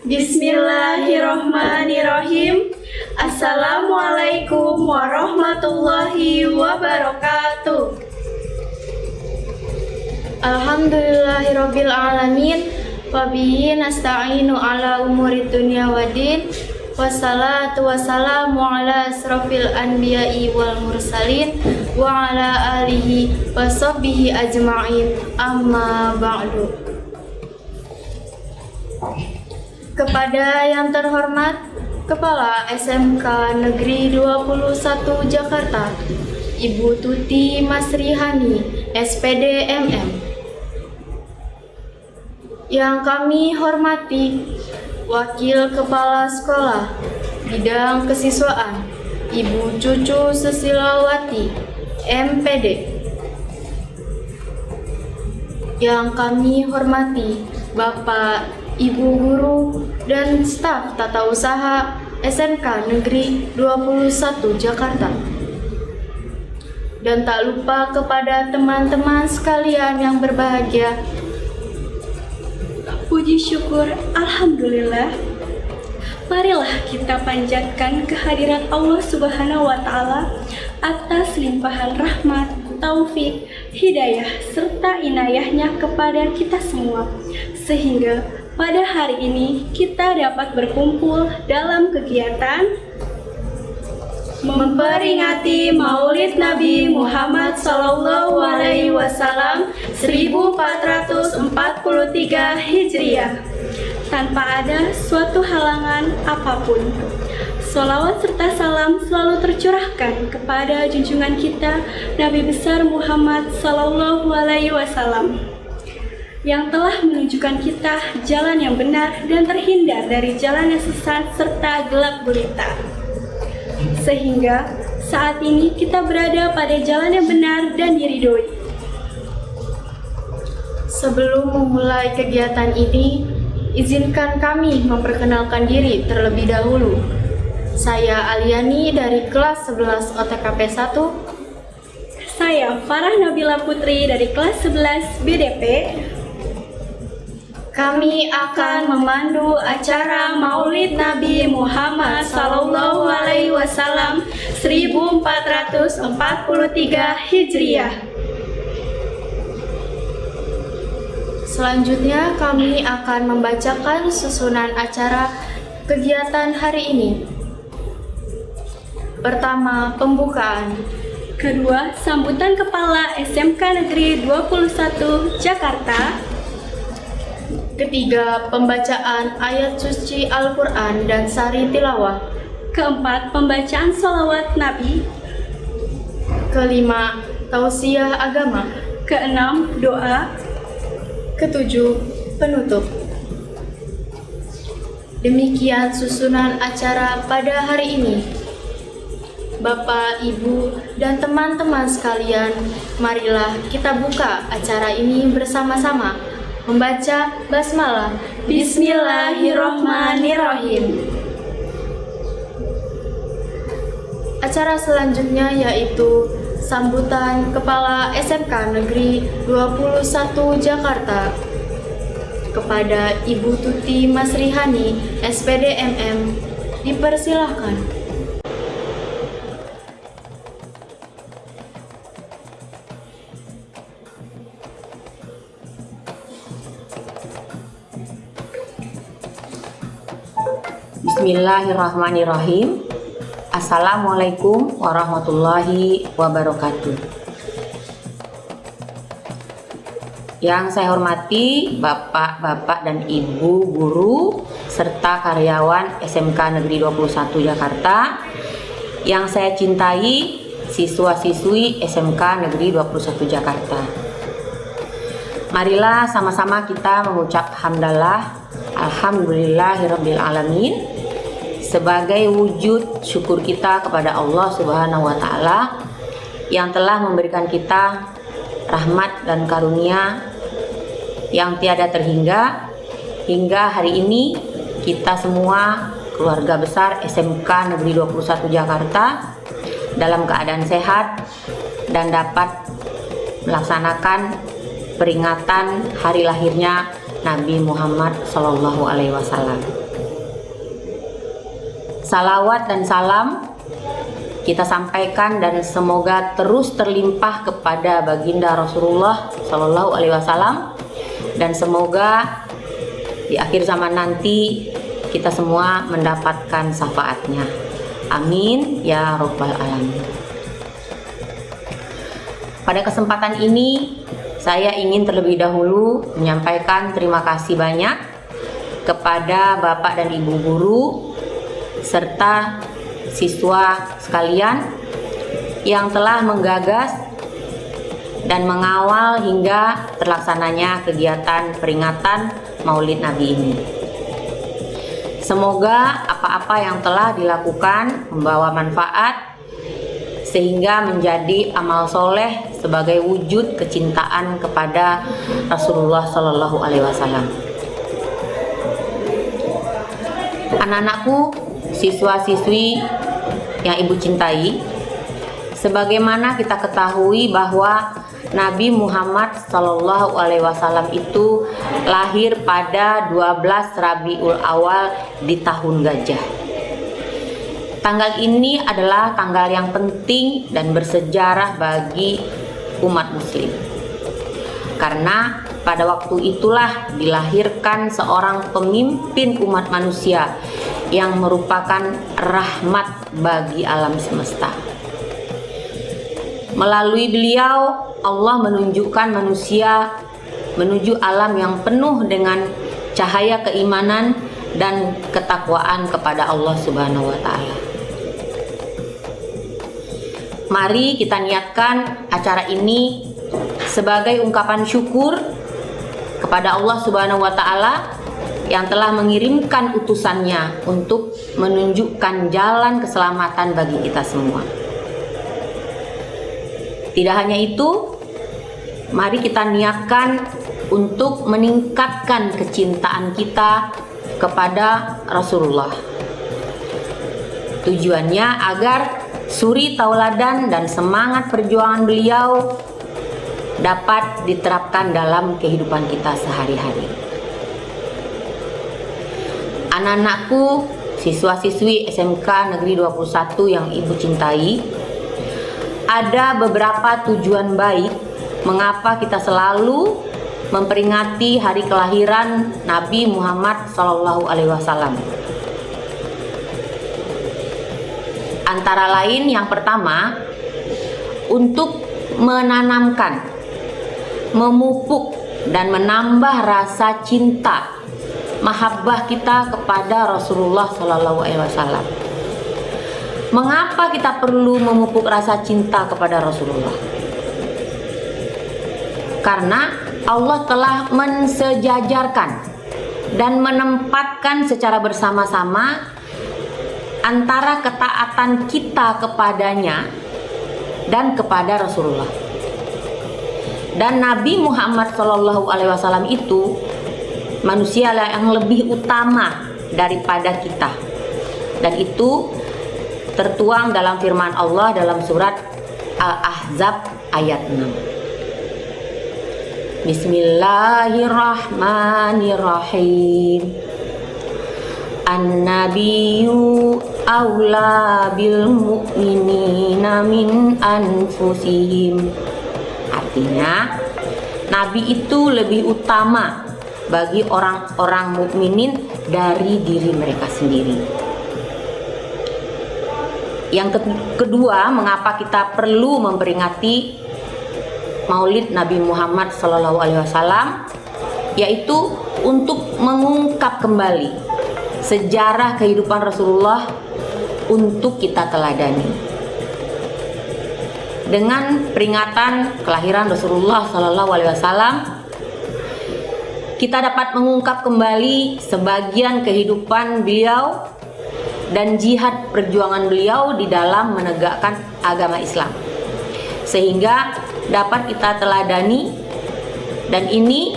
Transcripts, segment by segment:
Bismillahirrahmanirrahim. Assalamualaikum warahmatullahi wabarakatuh. Alhamdulillahirabbil alamin. Wabihi nasta'inu ala umurid dunya waddin. Wassalatu wassalamu ala asrofil anbiya'i wal mursalin wa ala alihi wa sahbihi ajma'in. Amma ba'du. Kepada yang terhormat Kepala SMK Negeri 21 Jakarta, Ibu Tuti Masrihani, SPD MM. Yang kami hormati Wakil Kepala Sekolah Bidang Kesiswaan, Ibu Cucu Susilawati, MPD. Yang kami hormati Bapak, Ibu guru dan staf tata usaha SMK Negeri 21 Jakarta. Dan tak lupa kepada teman-teman sekalian yang berbahagia. Puji syukur, Alhamdulillah. Marilah kita panjatkan kehadirat Allah Subhanahu wa Ta'ala atas limpahan rahmat, taufik, hidayah, serta inayahnya kepada kita semua, sehingga pada hari ini kita dapat berkumpul dalam kegiatan memperingati Maulid Nabi Muhammad SAW 1443 Hijriah tanpa ada suatu halangan apapun. Sholawat serta salam selalu tercurahkan kepada junjungan kita Nabi besar Muhammad SAW yang telah menunjukkan kita jalan yang benar dan terhindar dari jalan yang sesat serta gelap gulita. Sehingga saat ini kita berada pada jalan yang benar dan diridhoi. Sebelum memulai kegiatan ini, izinkan kami memperkenalkan diri terlebih dahulu. Saya Aliani dari kelas 11 OTKP 1. Saya Farah Nabila Putri dari kelas 11 BDP. Kami akan memandu acara Maulid Nabi Muhammad SAW 1443 Hijriah. Selanjutnya kami akan membacakan susunan acara kegiatan hari ini. Pertama, pembukaan. Kedua, sambutan Kepala SMK Negeri 21 Jakarta. Ketiga, pembacaan ayat suci Al-Quran dan sari tilawah. Keempat, pembacaan sholawat Nabi. Kelima, tausiah agama. Keenam, doa. Ketujuh, penutup. Demikian susunan acara pada hari ini. Bapak, Ibu, dan teman-teman sekalian, marilah kita buka acara ini bersama-sama. Membaca basmalah. Bismillahirrahmanirrahim. Acara selanjutnya yaitu sambutan Kepala SMK Negeri 21 Jakarta kepada Ibu Tuti Masrihani, SPD MM. Dipersilahkan. Bismillahirrahmanirrahim. Assalamualaikum warahmatullahi wabarakatuh. Yang saya hormati Bapak-bapak dan Ibu guru serta karyawan SMK Negeri 21 Jakarta. Yang saya cintai siswa-siswi SMK Negeri 21 Jakarta. Marilah sama-sama kita mengucap hamdalah alhamdulillahirabbil alamin sebagai wujud syukur kita kepada Allah Subhanahu wa Ta'ala yang telah memberikan kita rahmat dan karunia yang tiada terhingga hingga hari ini kita semua keluarga besar SMK Negeri 21 Jakarta dalam keadaan sehat dan dapat melaksanakan peringatan hari lahirnya Nabi Muhammad SAW. salawat dan salam kita sampaikan dan semoga terus terlimpah kepada baginda Rasulullah Shallallahu Alaihi Wasallam, dan semoga di akhir zaman nanti kita semua mendapatkan syafaatnya. Amin ya Rabbal Alamin. Pada kesempatan ini saya ingin terlebih dahulu menyampaikan terima kasih banyak kepada Bapak dan Ibu guru serta siswa sekalian yang telah menggagas dan mengawal hingga terlaksananya kegiatan peringatan Maulid Nabi ini. Semoga apa-apa yang telah dilakukan membawa manfaat sehingga menjadi amal soleh sebagai wujud kecintaan kepada Rasulullah Shallallahu Alaihi Wasallam. Anak-anakku, siswa-siswi yang Ibu cintai, sebagaimana kita ketahui bahwa Nabi Muhammad Shallallahu Alaihi Wasallam itu lahir pada 12 Rabiul Awal di tahun gajah. Tanggal ini adalah tanggal yang penting dan bersejarah bagi umat muslim, karena pada waktu itulah dilahirkan seorang pemimpin umat manusia yang merupakan rahmat bagi alam semesta. Melalui beliau Allah menunjukkan manusia menuju alam yang penuh dengan cahaya keimanan dan ketakwaan kepada Allah Subhanahu wa taala. Mari kita niatkan acara ini sebagai ungkapan syukur kepada Allah Subhanahu wa taala yang telah mengirimkan utusannya untuk menunjukkan jalan keselamatan bagi kita semua. Tidak hanya itu, mari kita niatkan untuk meningkatkan kecintaan kita kepada Rasulullah. Tujuannya agar suri tauladan dan semangat perjuangan beliau dapat diterapkan dalam kehidupan kita sehari-hari. Anak-anakku, siswa-siswi SMK Negeri 21 yang Ibu cintai, ada beberapa tujuan baik mengapa kita selalu memperingati hari kelahiran Nabi Muhammad Shallallahu Alaihi Wasallam. Antara lain, yang pertama, untuk menanamkan, memupuk dan menambah rasa cinta, mahabbah kita kepada Rasulullah Shallallahu Alaihi Wasallam. Mengapa kita perlu memupuk rasa cinta kepada Rasulullah? Karena Allah telah mensejajarkan dan menempatkan secara bersama-sama antara ketaatan kita kepadanya dan kepada Rasulullah. Dan Nabi Muhammad SAW itu manusia yang lebih utama daripada kita, dan itu tertuang dalam firman Allah dalam surat Al-Ahzab ayat 6. Bismillahirrahmanirrahim. An-nabiyyu aula bil mu'minina min anfusihim. Artinya, Nabi itu lebih utama bagi orang-orang mukminin dari diri mereka sendiri. Yang kedua, mengapa kita perlu memperingati Maulid Nabi Muhammad SAW, yaitu untuk mengungkap kembali sejarah kehidupan Rasulullah untuk kita teladani. Dengan peringatan kelahiran Rasulullah SAW, kita dapat mengungkap kembali sebagian kehidupan beliau dan jihad perjuangan beliau di dalam menegakkan agama Islam, sehingga dapat kita teladani. Dan ini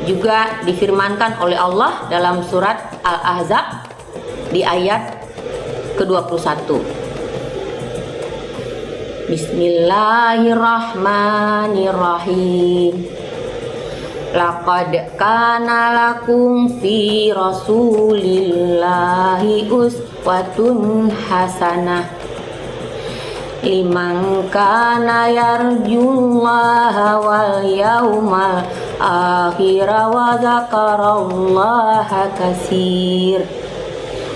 juga difirmankan oleh Allah dalam surat Al-Ahzab di ayat ke-21. Bismillahirrahmanirrahim. Laqad kana lakum fi rasulillahi uswatun hasanah liman kana yarjullaha wal yawmal akhir wa dzakarallaha katsir.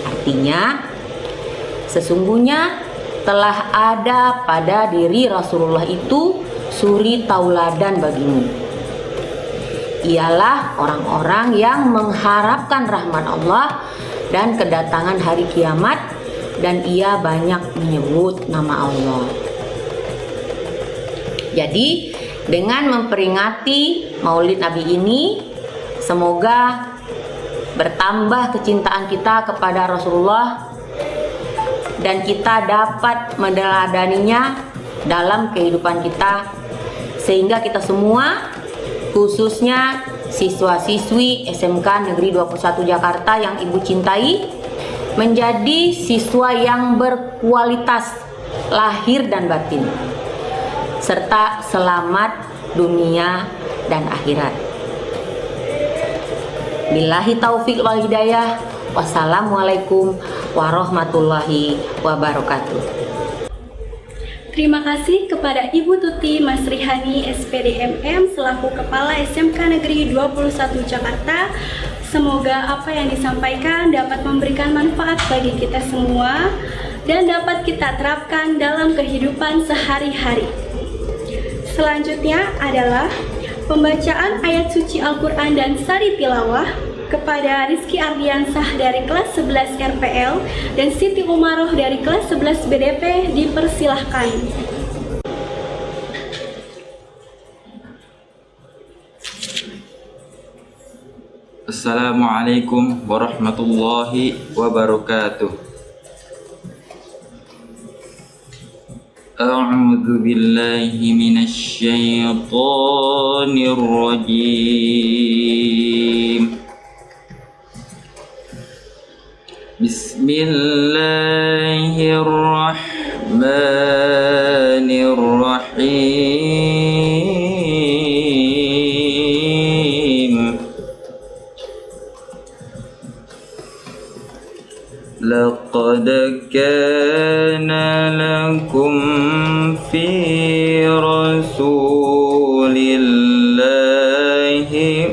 Artinya, sesungguhnya telah ada pada diri Rasulullah itu suri tauladan bagimu. Ialah orang-orang yang mengharapkan rahmat Allah dan kedatangan hari kiamat, dan ia banyak menyebut nama Allah. Jadi dengan memperingati Maulid Nabi ini, semoga bertambah kecintaan kita kepada Rasulullah dan kita dapat meneladaninya dalam kehidupan kita, sehingga kita semua, khususnya siswa-siswi SMK Negeri 21 Jakarta yang Ibu cintai, menjadi siswa yang berkualitas lahir dan batin, serta selamat dunia dan akhirat. Billahi taufiq wal hidayah. Wassalamualaikum warahmatullahi wabarakatuh. Terima kasih kepada Ibu Tuti Mas Rihani SPDMM selaku Kepala SMK Negeri 21 Jakarta. Semoga apa yang disampaikan dapat memberikan manfaat bagi kita semua dan dapat kita terapkan dalam kehidupan sehari-hari. Selanjutnya adalah pembacaan ayat suci Al-Quran dan sari tilawah kepada Rizky Ardiansah dari kelas 11 RPL dan Siti Umaroh dari kelas 11 BDP. Dipersilahkan. Assalamualaikum warahmatullahi wabarakatuh. A'udzu billahi minasy syaithanir rajim. Bismillahirrahmanirrahim. Laqad kana lakum fi rasulillahi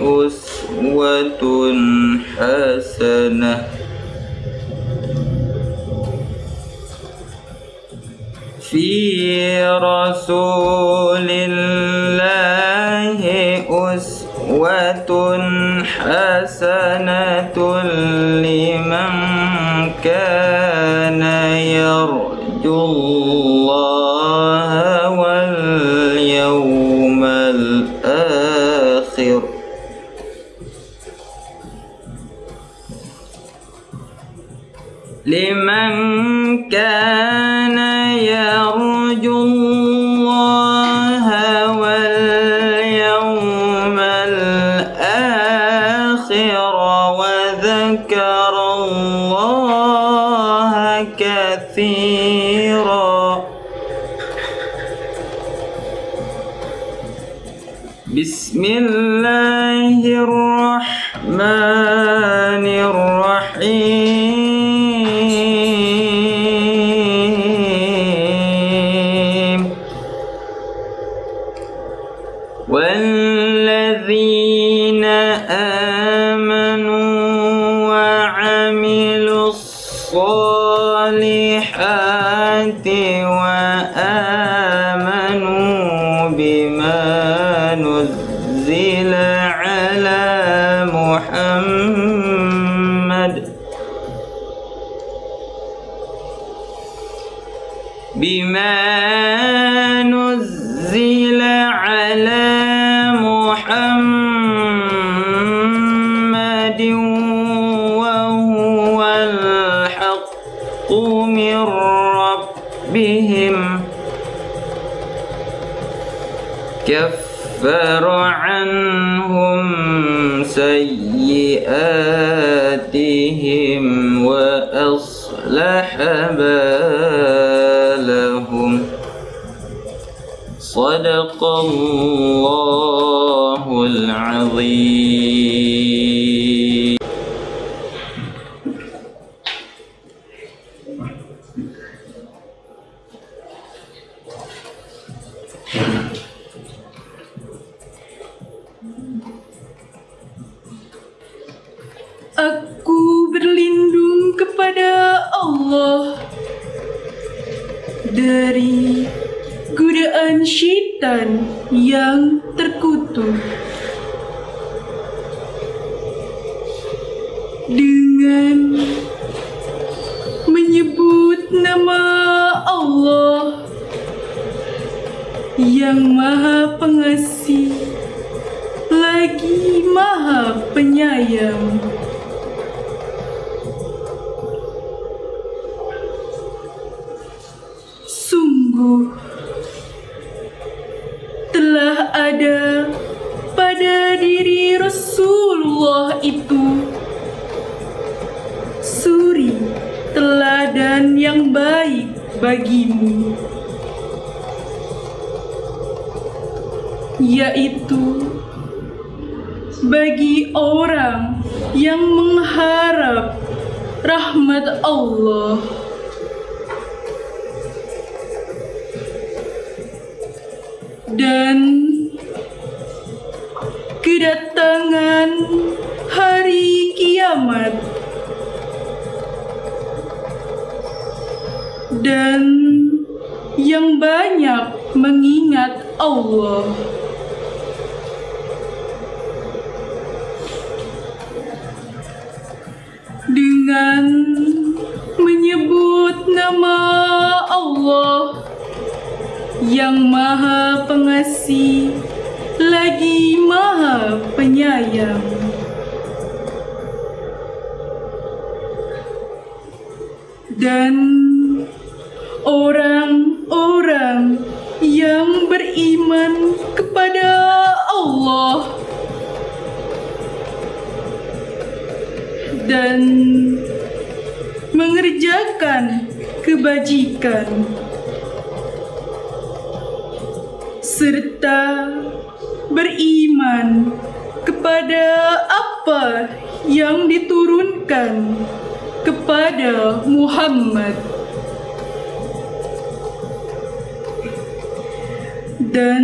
uswatun hasanah في رسول الله أسوة حسنة لمن كان يرجو الله واليوم الآخر لمن كان يرجو الله واليوم الآخر وذكر الله كثيرا. بسم الله الرحمن الرحيم. والذين آمنوا وعملوا الصالحات وآمنوا بما نزل على محمد وهو الحق من ربهم كفر عنهم سيئاتهم وأصلح بالهم. Sadaqallahul azim. Aku berlindung kepada Allah dari godaan syaitan yang terkutuk. Dengan menyebut nama Allah yang Maha Pengasih lagi Maha Penyayang. Sungguh telah ada pada diri Rasulullah itu suri teladan yang baik bagimu, yaitu bagi orang yang mengharap rahmat Allah dan kedatangan hari kiamat, dan yang banyak mengingat Allah. Dengan menyebut nama Allah yang Maha Pengasih lagi Maha Penyayang. Dan orang-orang yang beriman kepada Allah dan mengerjakan kebajikan serta beriman kepada apa yang diturunkan kepada Muhammad, dan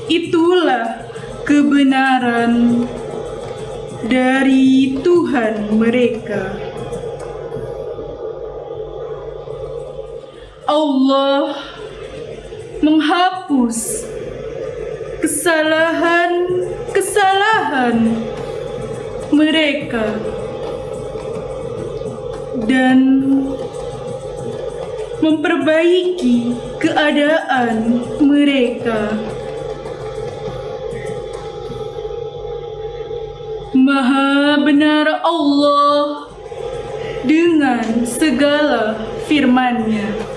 itulah kebenaran dari Tuhan mereka. Allah menghapus kesalahan-kesalahan mereka dan memperbaiki keadaan mereka. Maha benar Allah dengan segala firman-Nya.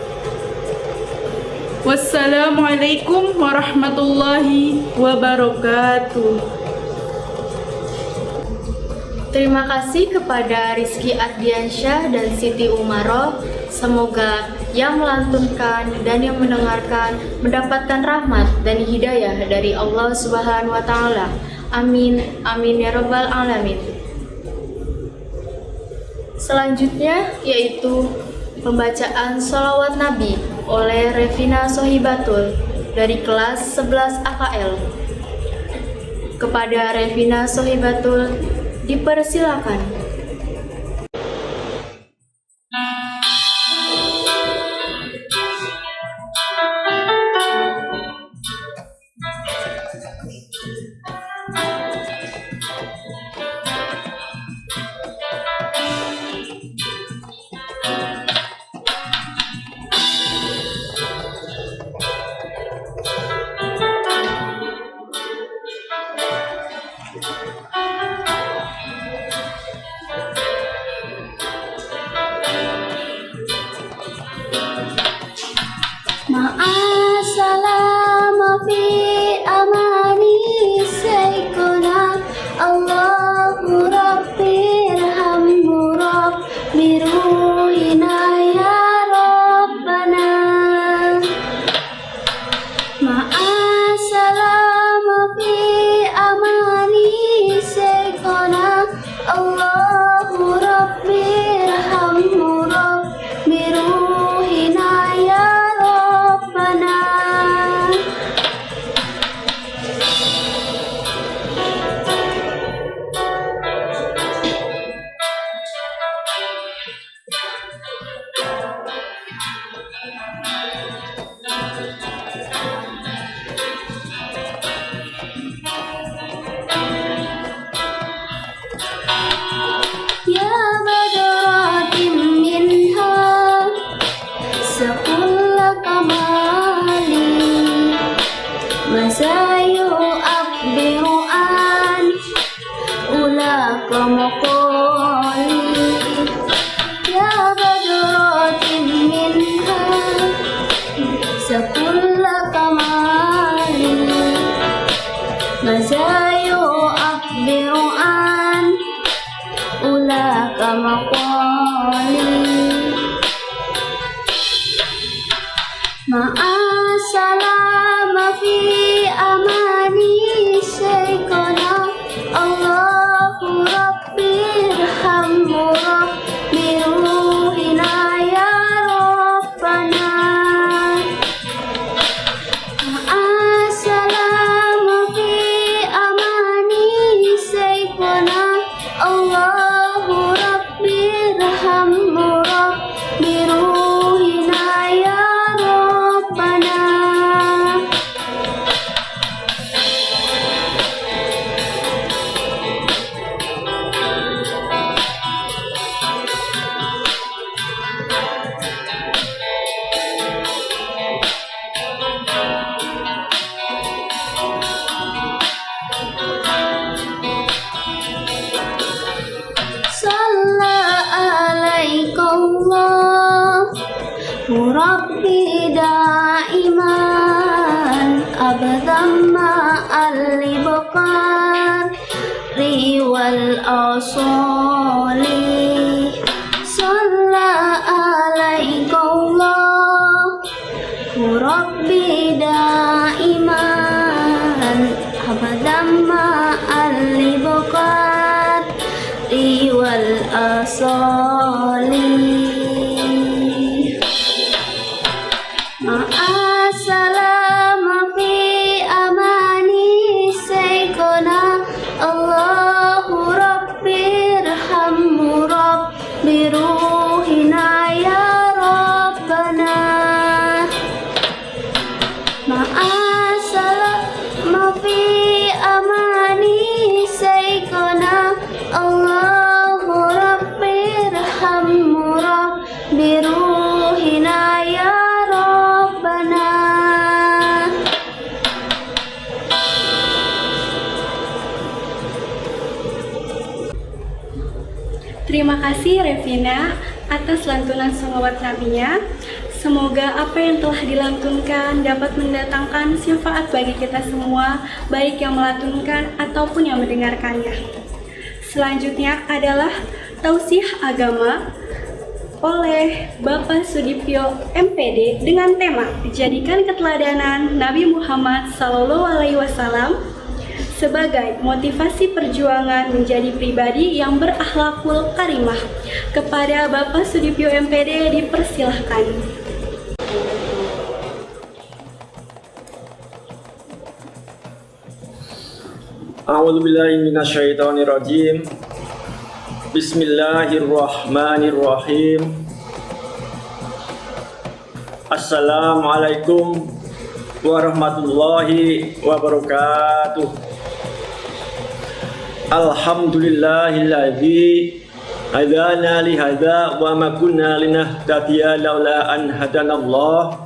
Wassalamualaikum warahmatullahi wabarakatuh. Terima kasih kepada Rizky Ardiansyah dan Siti Umaroh. Semoga yang melantunkan dan yang mendengarkan mendapatkan rahmat dan hidayah dari Allah Subhanahu wa Ta'ala. Amin, amin ya Rabbal Alamin. Selanjutnya yaitu pembacaan sholawat Nabi oleh Revina Sohibatul dari kelas 11 AKL. Kepada Revina Sohibatul dipersilakan. Ma'asalama fi amani sayyidina Allahu Rabbi irhamhu Rabbi ruhina ya Rabbana. مقالي يا بدرات منها سكل كمالي ماذا يعبر عن أولاك مقالي مع السلام في أماني شيخنا الله ربي ارحمه ربي روحنا يا ربنا مع السلام في أماني شيخنا الله ربي ارحمه ربي روحنا يا ربنا صلى عليك الله ربي دائما أبدا مع البقار والأصول صلى عليك الله ربي دائما أبدا مع البقار والأصول مع السلام في أماني شيخنا الله ربي ارحمه ربي روحنا يا ربنا مع السلام في أماني شيخنا الله ربي ارحمه ربي روحنا يا ربنا. Terima kasih Revina atas lantunan sholawat nabinya. Semoga apa yang telah dilantunkan dapat mendatangkan syafaat bagi kita semua, baik yang melantunkan ataupun yang mendengarkannya. Selanjutnya adalah tausiah agama oleh Bapak Sudipyo MPD dengan tema Jadikan Keteladanan Nabi Muhammad SAW sebagai motivasi perjuangan menjadi pribadi yang berakhlakul karimah. Kepada Bapak Sudipyo MPD dipersilahkan. A'udzubillahi minasyaitonirrajim. Bismillahirrahmanirrahim. Assalamualaikum warahmatullahi wabarakatuh. Alhamdulillahilladzi hadana li hadza wa ma kunna linahtadiya laula an hadanallah.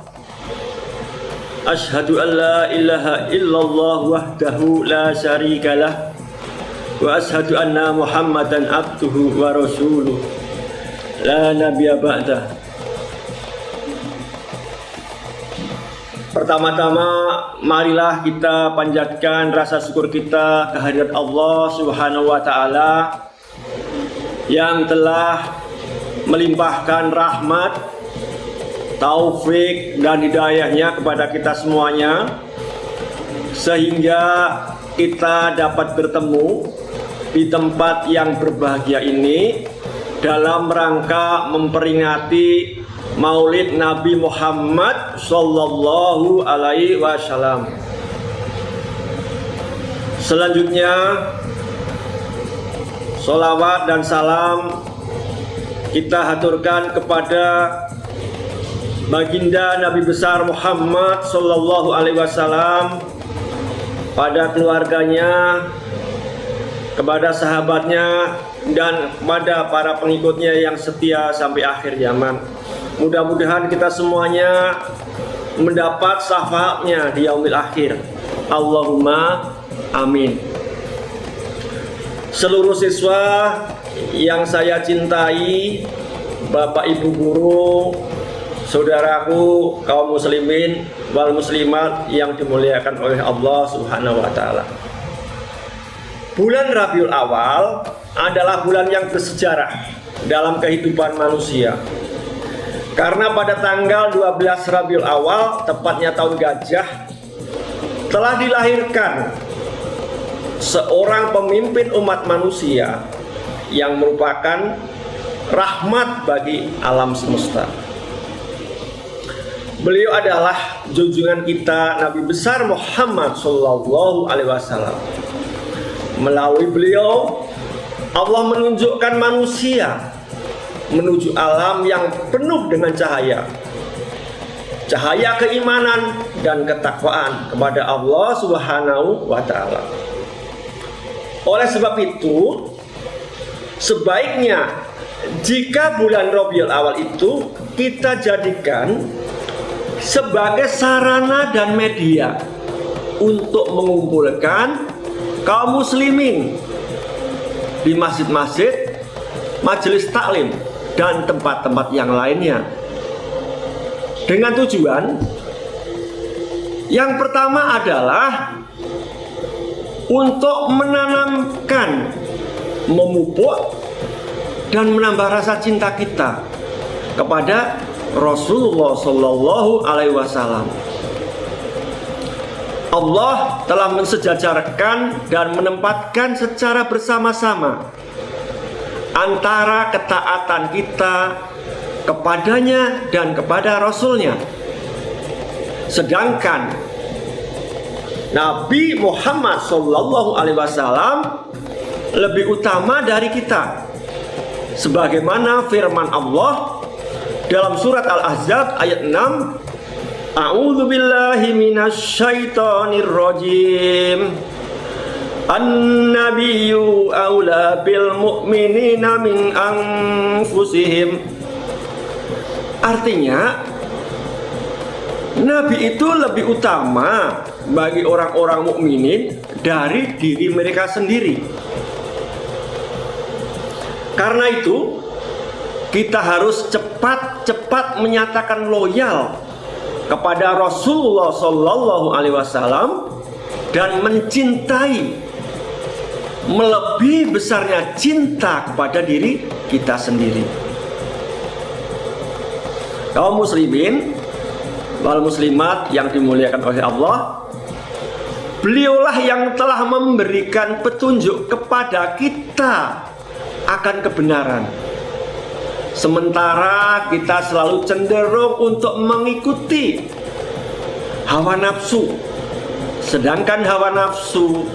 Asyhadu an la ilaha illallah wahdahu la syarikalah wa asyhadu anna Muhammadan abduhu wa rasuluh la nabiyya ba'dah. Pertama-tama marilah kita panjatkan rasa syukur kita kehadirat Allah Subhanahu wa taala yang telah melimpahkan rahmat, taufik dan hidayahnya kepada kita semuanya sehingga kita dapat bertemu di tempat yang berbahagia ini dalam rangka memperingati Maulid Nabi Muhammad Sallallahu Alaihi Wasallam. Selanjutnya, sholawat dan salam kita haturkan kepada baginda Nabi besar Muhammad Sallallahu Alaihi Wasallam, pada keluarganya, kepada sahabatnya, dan kepada para pengikutnya yang setia sampai akhir zaman. Mudah-mudahan kita semuanya mendapat syafaatnya di yaumil akhir. Allahumma amin. seluruh siswa yang saya cintai, Bapak Ibu guru, saudaraku kaum muslimin wal muslimat yang dimuliakan oleh Allah Subhanahu wa taala. Bulan Rabiul Awal adalah bulan yang bersejarah dalam kehidupan manusia. Karena pada tanggal 12 Rabiul Awal, tepatnya tahun gajah, telah dilahirkan seorang pemimpin umat manusia yang merupakan rahmat bagi alam semesta. Beliau adalah junjungan kita Nabi besar Muhammad sallallahu alaihi wasallam. Melalui beliau Allah menunjukkan manusia menuju alam yang penuh dengan cahaya. Cahaya keimanan dan ketakwaan kepada Allah Subhanahu wa taala. Oleh sebab itu, sebaiknya jika bulan Rabiul Awal itu kita jadikan sebagai sarana dan media untuk mengumpulkan kaum muslimin di masjid-masjid, majelis taklim dan tempat-tempat yang lainnya. Dengan tujuan yang pertama adalah untuk menanamkan, memupuk dan menambah rasa cinta kita kepada Rasulullah Sallallahu Alaihi Wasallam. Allah telah mensejajarkan dan menempatkan secara bersama-sama antara ketaatan kita kepadanya dan kepada Rasulnya. Sedangkan Nabi Muhammad Sallallahu Alaihi Wasallam lebih utama dari kita, sebagaimana firman Allah dalam surat Al-Ahzab ayat 6, A'udzu billahi minasyaitonir rajim. An-nabiyyu aula bil mu'minina min anfusihim. Artinya, Nabi itu lebih utama bagi orang-orang mukminin dari diri mereka sendiri. Karena itu, kita harus cepat-cepat menyatakan loyal kepada Rasulullah Sallallahu Alaihi Wasallam dan mencintai melebihi besarnya cinta kepada diri kita sendiri. Kaum muslimin wal muslimat yang dimuliakan oleh Allah, beliaulah yang telah memberikan petunjuk kepada kita akan kebenaran. Sementara kita selalu cenderung untuk mengikuti hawa nafsu, sedangkan hawa nafsu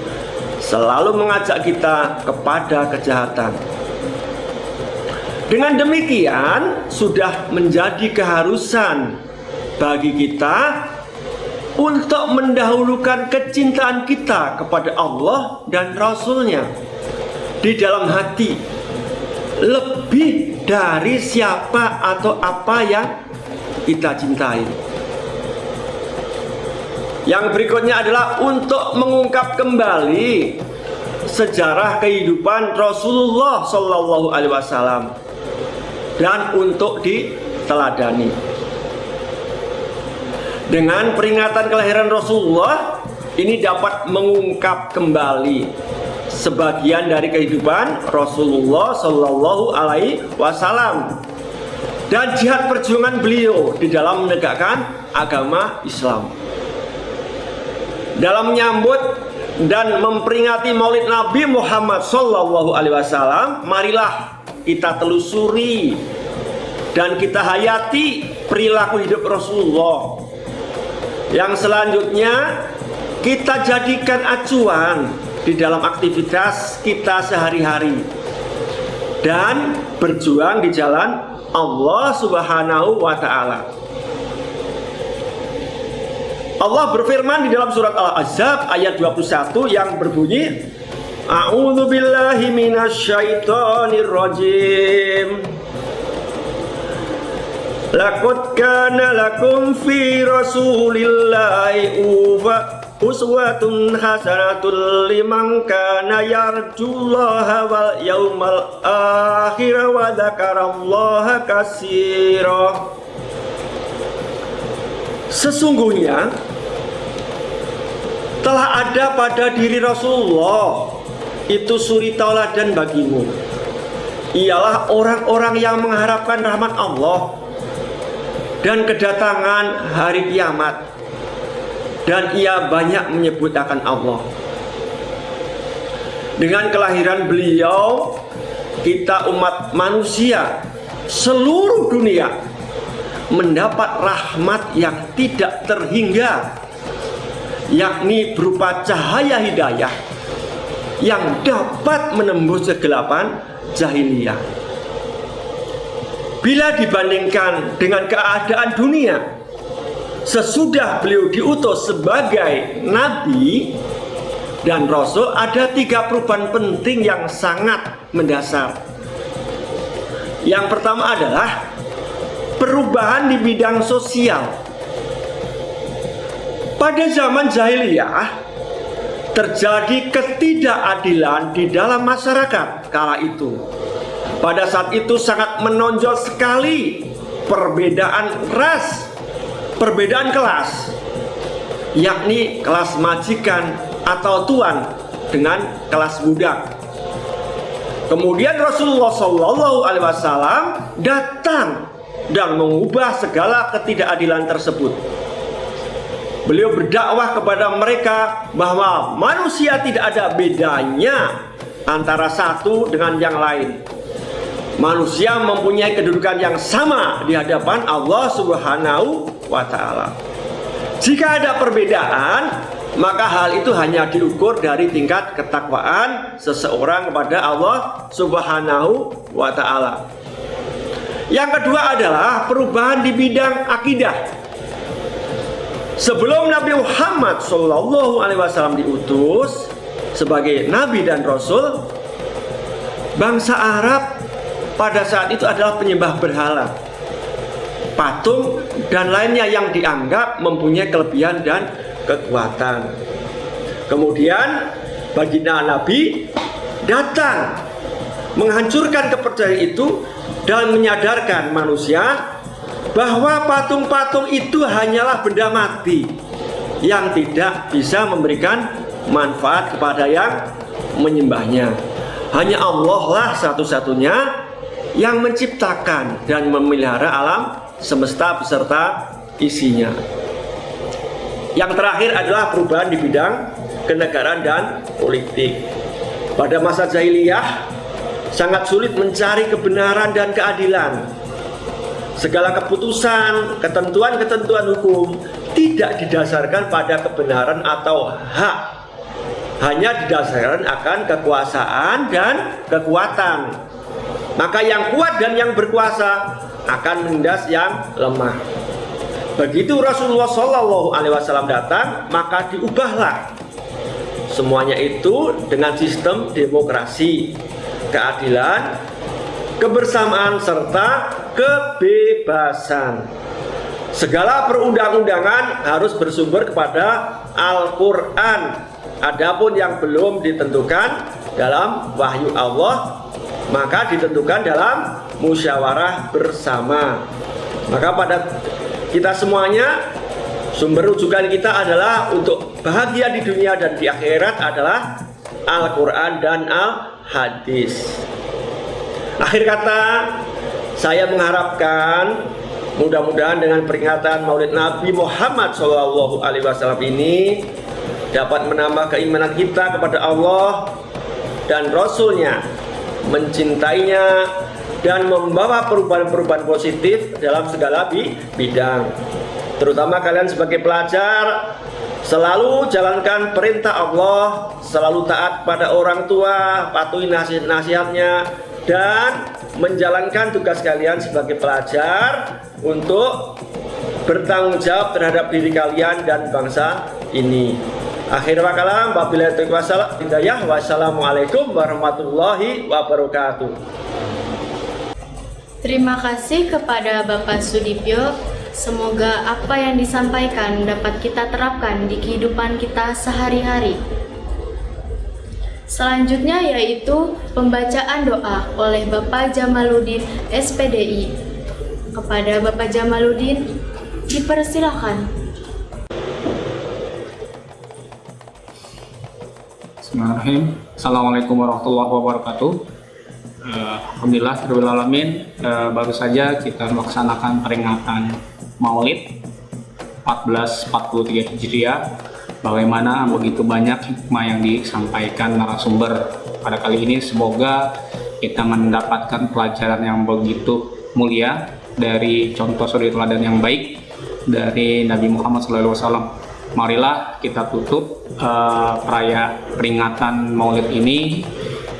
selalu mengajak kita kepada kejahatan. Dengan demikian, sudah menjadi keharusan bagi kita untuk mendahulukan kecintaan kita kepada Allah dan Rasul-Nya di dalam hati, lebih dari siapa atau apa yang kita cintai. Yang berikutnya adalah untuk mengungkap kembali sejarah kehidupan Rasulullah Sallallahu Alaihi Wasallam dan untuk diteladani. Dengan peringatan kelahiran Rasulullah, ini dapat mengungkap kembali sebagian dari kehidupan Rasulullah Sallallahu Alaihi Wasallam dan jihad perjuangan beliau di dalam menegakkan agama Islam. Dalam menyambut dan memperingati Maulid Nabi Muhammad Sallallahu Alaihi Wasallam, marilah kita telusuri dan kita hayati perilaku hidup Rasulullah. Yang selanjutnya kita jadikan acuan di dalam aktivitas kita sehari-hari dan berjuang di jalan Allah Subhanahu wa taala. Allah berfirman di dalam surat Al-Ahzab ayat 21 yang berbunyi, A'udzu billahi minasyaitonir rajim. Laqad kana lakum fi rasulillahi uswatun hasanatul liman kana yarjullaha wal yaumal akhir wa dzakarallaha katsira. Sesungguhnya telah ada pada diri Rasulullah itu suri tauladan bagimu, ialah orang-orang yang mengharapkan rahmat Allah dan kedatangan hari kiamat, dan ia banyak menyebut akan Allah. Dengan kelahiran beliau, kita umat manusia seluruh dunia mendapat rahmat yang tidak terhingga, yakni berupa cahaya hidayah yang dapat menembus kegelapan jahiliyah. Bila dibandingkan dengan keadaan dunia sesudah beliau diutus sebagai nabi dan rasul, ada 3 perubahan penting yang sangat mendasar. Yang pertama adalah perubahan di bidang sosial. Pada zaman jahiliyah terjadi ketidakadilan di dalam masyarakat kala itu. Pada saat itu sangat menonjol sekali perbedaan ras, perbedaan kelas, yakni kelas majikan atau tuan dengan kelas budak. Kemudian Rasulullah SAW datang dan mengubah segala ketidakadilan tersebut. Beliau berdakwah kepada mereka bahwa manusia tidak ada bedanya antara satu dengan yang lain. Manusia mempunyai kedudukan yang sama di hadapan Allah Subhanahu wa Ta'ala. Jika ada perbedaan, maka hal itu hanya diukur dari tingkat ketakwaan seseorang kepada Allah Subhanahu wa Ta'ala. Yang kedua adalah perubahan di bidang akidah. Sebelum Nabi Muhammad SAW diutus sebagai nabi dan rasul, bangsa Arab pada saat itu adalah penyembah berhala, patung dan lainnya yang dianggap mempunyai kelebihan dan kekuatan. Kemudian baginda Nabi datang menghancurkan kepercayaan itu dan menyadarkan manusia bahwa patung-patung itu hanyalah benda mati yang tidak bisa memberikan manfaat kepada yang menyembahnya. Hanya Allah lah satu-satunya yang menciptakan dan memelihara alam semesta beserta isinya. Yang terakhir adalah perubahan di bidang kenegaraan dan politik. Pada masa jahiliyah sangat sulit mencari kebenaran dan keadilan. Segala keputusan, ketentuan-ketentuan hukum tidak didasarkan pada kebenaran atau hak, hanya didasarkan akan kekuasaan dan kekuatan. Maka yang kuat dan yang berkuasa akan menindas yang lemah. Begitu Rasulullah SAW datang, maka diubahlah semuanya itu dengan sistem demokrasi, keadilan, kebersamaan serta kebebasan. Segala perundang-undangan harus bersumber kepada Al-Quran. Adapun yang belum ditentukan dalam wahyu Allah, maka ditentukan dalam musyawarah bersama. Maka pada kita semuanya, sumber rujukan kita adalah untuk bahagia di dunia dan di akhirat adalah Al-Quran dan Al-Hadis. Akhir kata, saya mengharapkan mudah-mudahan dengan peringatan Maulid Nabi Muhammad SAW ini dapat menambah keimanan kita kepada Allah dan Rasul-Nya, mencintainya dan membawa perubahan-perubahan positif dalam segala bidang. Terutama kalian sebagai pelajar, selalu jalankan perintah Allah, selalu taat pada orang tua, patuhi nasihat-nasihatnya, dan menjalankan tugas kalian sebagai pelajar untuk bertanggung jawab terhadap diri kalian dan bangsa ini. Akhir kalam, wabillahi taufiq hidayah. Wassalamualaikum warahmatullahi wabarakatuh. Terima kasih kepada Bapak Sudipyo Semoga apa yang disampaikan dapat kita terapkan di kehidupan kita sehari-hari. Selanjutnya yaitu pembacaan doa oleh Bapak Jamaluddin SPDI. Kepada Bapak Jamaluddin, dipersilakan. Bismillahirrahmanirrahim. Assalamualaikum warahmatullahi wabarakatuh. Alhamdulillahirrahmanirrahim. Baru saja kita melaksanakan peringatan Maulid 1443 Hijriah. Bagaimana begitu banyak hikmah yang disampaikan narasumber pada kali ini. Semoga kita mendapatkan pelajaran yang begitu mulia dari contoh suri teladan yang baik dari Nabi Muhammad SAW. Marilah kita tutup peringatan Maulid ini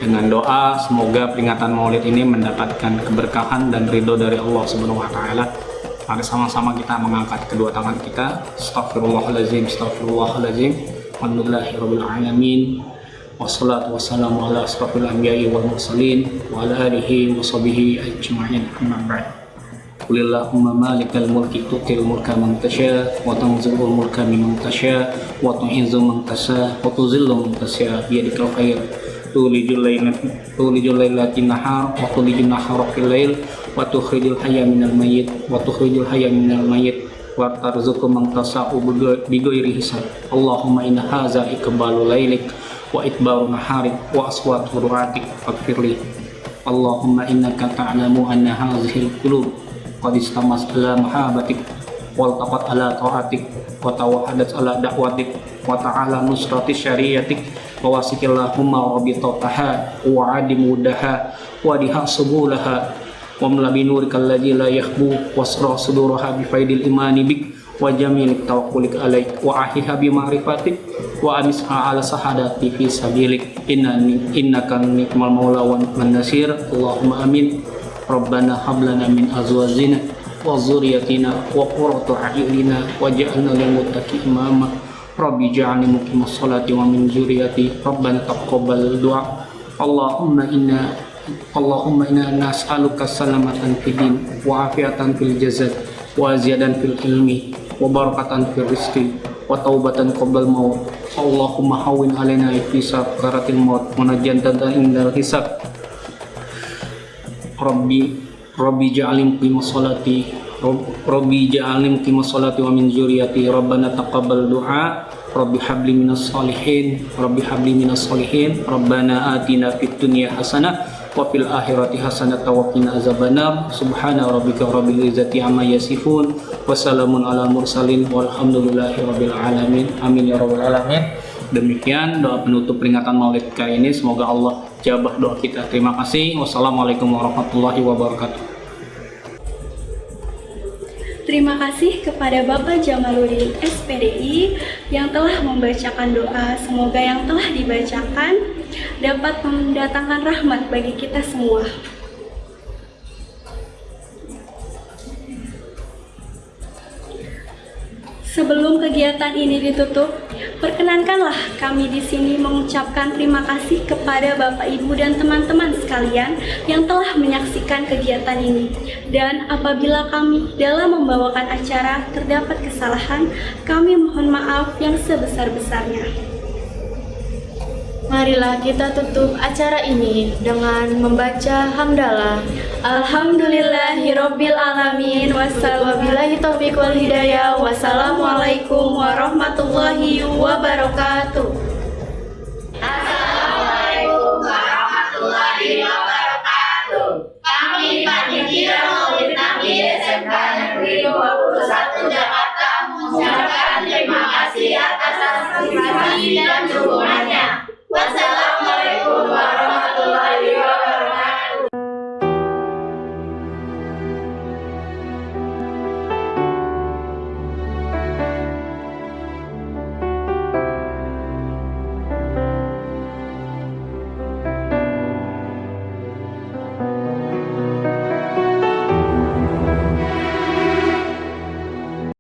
dengan doa, semoga peringatan Maulid ini mendapatkan keberkahan dan ridho dari Allah Subhanahu wa taala. Mari sama-sama kita mengangkat kedua tangan kita. Astaghfirullahalazim, astaghfirullahalazim. Alhamdulillahirabbil alamin. Wassalatu wassalamu ala asrofil anbiya'i wal mursalin wa ala alihi wa sahbihi ajma'in. Amma ba'd. Qulillahumma malikal mulki tu'til mulka man tasha wa tanzi'ul mulka mimman tasha wa tu'izzu man tasha wa tuzillu man tasha bi yadikal khair. Tulijul lailati nahar wa tulijul nahara fil lail wa tukhrijul hayya minal mayyit wa tukhrijul hayya minal mayyit wa tarzuqu man tasa'u bighairi hisab. Allahumma inna hadza iqbalu lailik wa itbaru naharik wa aswatu ru'atik faghfirli. Allahumma innaka ta'lamu anna hadhihi al-qulub qad istamas ala mahabbatik wal taqat ala ta'atik wa tawahadat ala da'watik wa ta'ala nusrati syariatik wa wasikillahumma rabitataha wa adimudaha wa dihasubulaha wa mlabinurikal ladzi la yakhbu wasra suduraha bi faidil imani bik wa jamilik tawakkulik alaik wa ahiha bi ma'rifatik wa amisha ala sahadati fi sabilik innaka ni'mal maula wa ni'man nasir. Allahumma amin. Rabbana hab lana min azwajina wa dzurriyyatina wa qurrata a'yunina waj'alna lil muttaqina imama. Rabbi ja'alni muqimas sholati wa min dzurriyyati. Rabbana taqabbal du'a. Allahumma inna nas'aluka salamatan fid din wa afiatan fil jasad wa ziyadan fil ilmi wa barakatan fil rizqi wa taubatan qabla maut. Allahumma hawwin alaina fi sakaratil maut wa najjatan indal hisab. Rabbi ja'alni muqimas sholati wa min dzurriyyati. Rabbana taqabbal du'a. Rabbi habli minas solihin. Rabbana atina fid dunya hasanah wa fil akhirati hasanah wa qina azabannar. Subhana rabbika rabbil izzati amma yasifun wa salamun alal mursalin walhamdulillahi rabbil alamin. Amin ya rabbal alamin. Demikian doa penutup peringatan Maulid kali ini. Semoga Allah jabah doa kita. Terima kasih. Wassalamualaikum warahmatullahi wabarakatuh. Terima kasih kepada Bapak Jamaluddin SPDI yang telah membacakan doa. Semoga yang telah dibacakan dapat mendatangkan rahmat bagi kita semua. Sebelum kegiatan ini ditutup, perkenankanlah kami di sini mengucapkan terima kasih kepada Bapak, Ibu, dan teman-teman sekalian yang telah menyaksikan kegiatan ini. Dan apabila kami dalam membawakan acara terdapat kesalahan, kami mohon maaf yang sebesar-besarnya. Marilah kita tutup acara ini dengan membaca hamdalah. Alhamdulillahirabbil alamin. Wabillahi taufiq wal hidayah. Wassalamualaikum warahmatullahi wabarakatuh. Assalamualaikum warahmatullahi wabarakatuh. Kami panitia Maulid Nabi SMK Negeri 21 Jakarta mengucapkan terima kasih atas partisipasi dan dukungannya. Wassalamualaikum